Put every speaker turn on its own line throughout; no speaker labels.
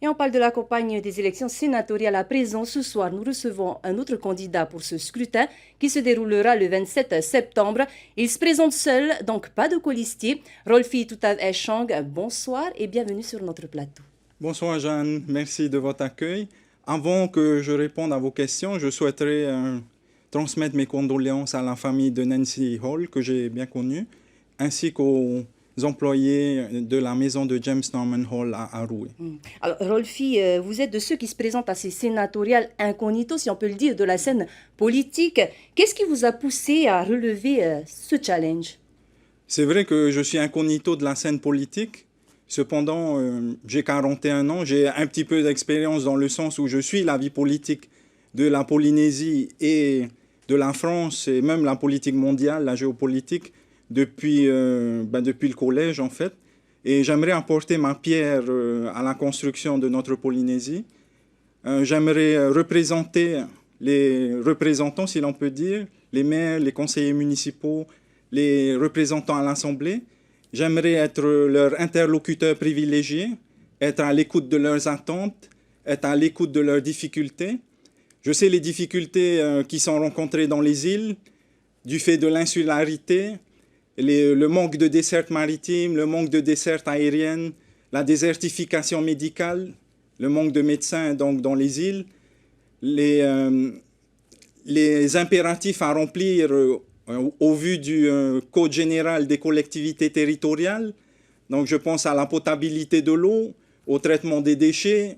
Et on parle de la campagne des élections sénatoriales à présent. Ce soir, nous recevons un autre candidat pour ce scrutin qui se déroulera le 27 septembre. Il se présente seul, donc pas de colistier. Rolfi Toutav Eshang, bonsoir et bienvenue sur notre plateau.
Bonsoir Jeanne, merci de votre accueil. Avant que je réponde à vos questions, je souhaiterais transmettre mes condoléances à la famille de Nancy Hall, que j'ai bien connue, ainsi qu'aux employés de la maison de James Norman Hall à Roué.
Alors, Rolfi, vous êtes de ceux qui se présentent à ces sénatoriales incognito, si on peut le dire, de la scène politique. Qu'est-ce qui vous a poussé à relever ce challenge?
C'est vrai que je suis incognito de la scène politique. Cependant, j'ai 41 ans, j'ai un petit peu d'expérience dans le sens où je suis la vie politique de la Polynésie et de la France et même la politique mondiale, la géopolitique, depuis le collège en fait. Et j'aimerais apporter ma pierre à la construction de notre Polynésie. J'aimerais représenter les représentants, si l'on peut dire, les maires, les conseillers municipaux, les représentants à l'Assemblée. J'aimerais être leur interlocuteur privilégié, être à l'écoute de leurs attentes, être à l'écoute de leurs difficultés. Je sais les difficultés qui sont rencontrées dans les îles, du fait de l'insularité, le manque de dessertes maritimes, le manque de dessertes aériennes, la désertification médicale, le manque de médecins donc, dans les îles, les impératifs à remplir au vu du Code général des collectivités territoriales. Donc je pense à la potabilité de l'eau, au traitement des déchets,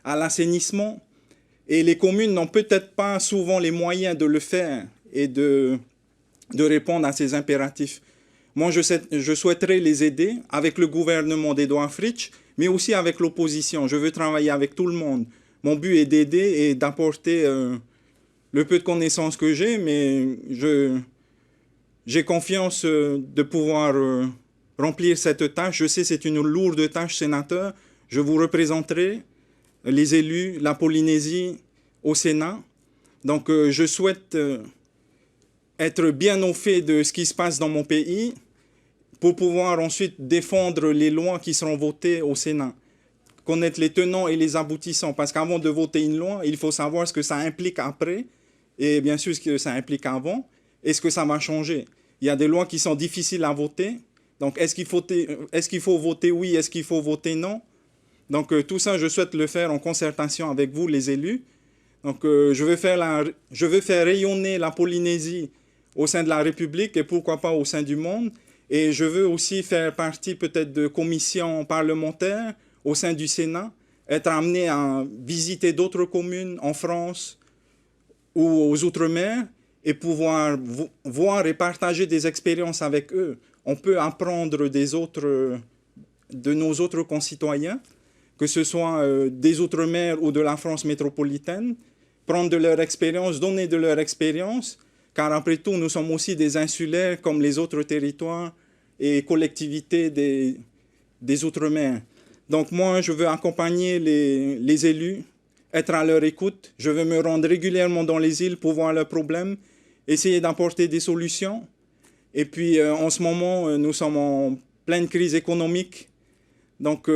à l'assainissement. Et les communes n'ont peut-être pas souvent les moyens de le faire et de répondre à ces impératifs. Moi, je souhaiterais les aider avec le gouvernement d'Édouard Fritsch, mais aussi avec l'opposition. Je veux travailler avec tout le monde. Mon but est d'aider et d'apporter le peu de connaissances que j'ai, mais j'ai confiance de pouvoir remplir cette tâche. Je sais que c'est une lourde tâche, sénateur. Je vous représenterai, les élus, la Polynésie, au Sénat. Donc, je souhaite être bien au fait de ce qui se passe dans mon pays pour pouvoir ensuite défendre les lois qui seront votées au Sénat. Connaître les tenants et les aboutissants. Parce qu'avant de voter une loi, il faut savoir ce que ça implique après et bien sûr ce que ça implique avant et ce que ça va changer. Il y a des lois qui sont difficiles à voter. Donc, est-ce qu'il faut voter oui, est-ce qu'il faut voter non? Donc, tout ça, je souhaite le faire en concertation avec vous, les élus. Donc, je veux faire rayonner la Polynésie au sein de la République et pourquoi pas au sein du monde. Et je veux aussi faire partie peut-être de commissions parlementaires au sein du Sénat, être amené à visiter d'autres communes en France ou aux Outre-mer et pouvoir voir et partager des expériences avec eux. On peut apprendre de nos autres concitoyens, que ce soit des Outre-mer ou de la France métropolitaine, prendre de leur expérience, donner de leur expérience, car après tout, nous sommes aussi des insulaires comme les autres territoires et collectivités des Outre-mer. Donc moi, je veux accompagner les élus, être à leur écoute. Je veux me rendre régulièrement dans les îles pour voir leurs problèmes, essayer d'apporter des solutions. Et puis, en ce moment, nous sommes en pleine crise économique. Donc,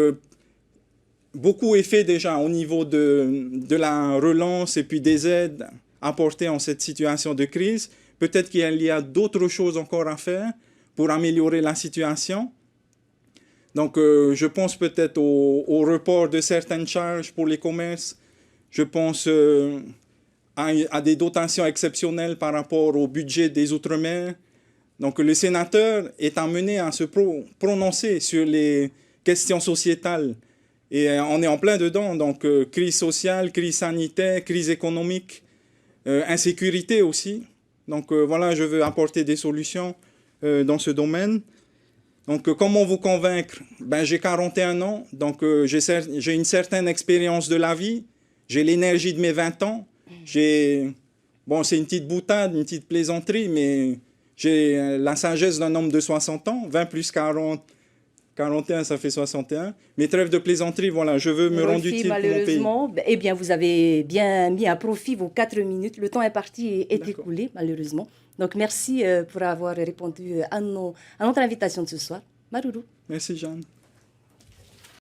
beaucoup est fait déjà au niveau de la relance et puis des aides apportées en cette situation de crise. Peut-être qu'il y a d'autres choses encore à faire pour améliorer la situation. Donc, je pense peut-être au report de certaines charges pour les commerces. Je pense à des dotations exceptionnelles par rapport au budget des Outre-mer. Donc, le sénateur est amené à se prononcer sur les questions sociétales. Et on est en plein dedans. Donc, crise sociale, crise sanitaire, crise économique, insécurité aussi. Donc, voilà, je veux apporter des solutions dans ce domaine. Donc, comment vous convaincre? Ben, j'ai 41 ans, donc j'ai une certaine expérience de la vie. J'ai l'énergie de mes 20 ans. Bon, c'est une petite boutade, une petite plaisanterie, mais j'ai la sagesse d'un homme de 60 ans. 20 plus 40, 41, ça fait 61. Mais trêve de plaisanterie, voilà, je veux me rendre utile pour mon pays.
Eh bien, vous avez bien mis à profit vos 4 minutes. Le temps est parti et est écoulé, malheureusement. Donc, merci pour avoir répondu à notre invitation de ce soir. Maruru.
Merci, Jeanne.